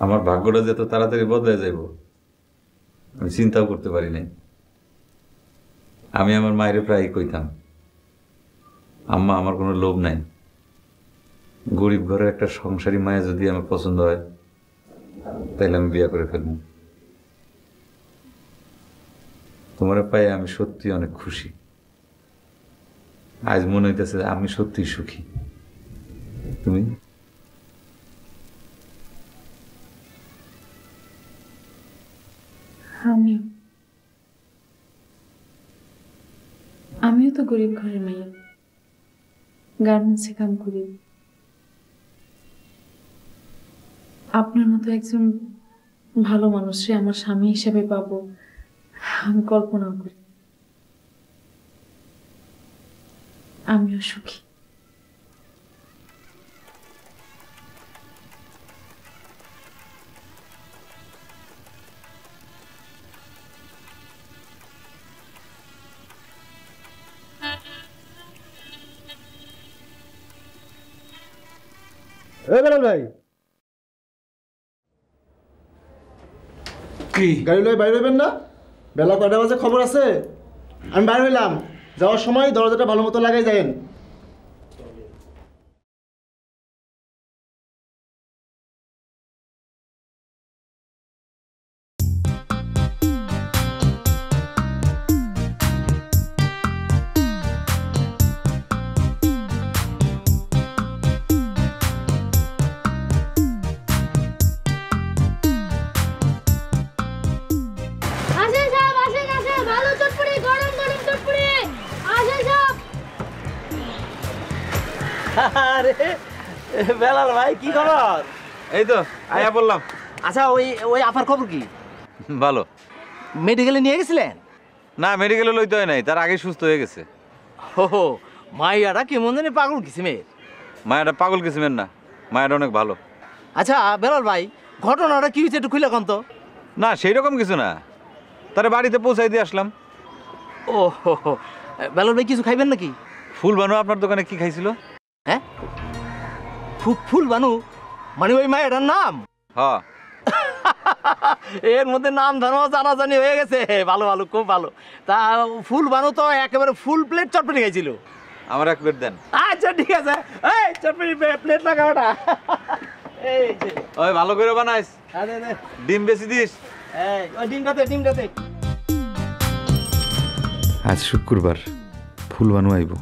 আমার ভাগ্যটা যে এত তাড়াতাড়ি বদলে যাইব আমি চিন্তাও করতে পারি নাই। আমি আমার মায়ের প্রায় কইতাম, আম্মা আমার কোনো লোভ নাই, গরিব ঘরের একটা সংসারী মায়া যদি আমার পছন্দ হয় তাইলে আমি বিয়ে করে ফেলব। তোমার পায়ে আমি সত্যি অনেক খুশি। আজ মনে হইতেছে আমি সত্যি সুখী। তুমি? আমিও তো গরিব ঘরের মেয়ে, গার্মেন্টসে কাম করি। আপনার মতো একজন ভালো মানুষকে আমার স্বামী হিসেবে পাবো আমি কল্পনাও করি। আমিও সুখী। ভাই কি গাড়ি লয়ে বাইরে হইবেন না? বেলা কয়টা বাজে খবর আছে? আমি বাইরে হইলাম, যাওয়ার সময় দরজাটা ভালো মতো লাগাই যায়েন। বেলাল ভাই কি খবর? এই তো আয়া বললাম। আচ্ছা ওই আপার খবর কি? ভালো। মেডিকেলে নিয়ে গেছিলেন? না, মেডিকেলে লইতে হয় নাই, তার আগে সুস্থ হয়ে গেছে। হো মাইয়াটা কেমন জানি পাগল কিসিমের। মায়াটা পাগল কিসিমের না, মায়াটা অনেক ভালো। আচ্ছা বেলাল ভাই, ঘটনাটা কি হয়েছে একটু খুলে কোন তো। না সেই রকম কিছু না, তারে বাড়িতে পৌঁছাই দিয়ে আসলাম। ও হো বেলাল ভাই কিছু খাইবেন নাকি? ফুল বানু আপনার দোকানে কি খাইছিল? হ্যাঁ ফুল বানু মানে ওই মায়ের নাম? হ্যাঁ। এর মধ্যে নাম ধর্ম জানাজানি হয়ে গেছে। ভালো ভালো, খুব ভালো। তা ফুল বানু তো একেবারে ফুল প্লেট চটপটি খাইছিল। আমার এক প্লেট দেন। আচ্ছা ঠিক আছে, এই চটপটি প্লেট লাগা ওটা। এই যে ওই ভালো করে বানাইস, ডিম বেশি দিস। এই ওই ডিমটাতে। আজ শুক্রবার, ফুল বানু আইব।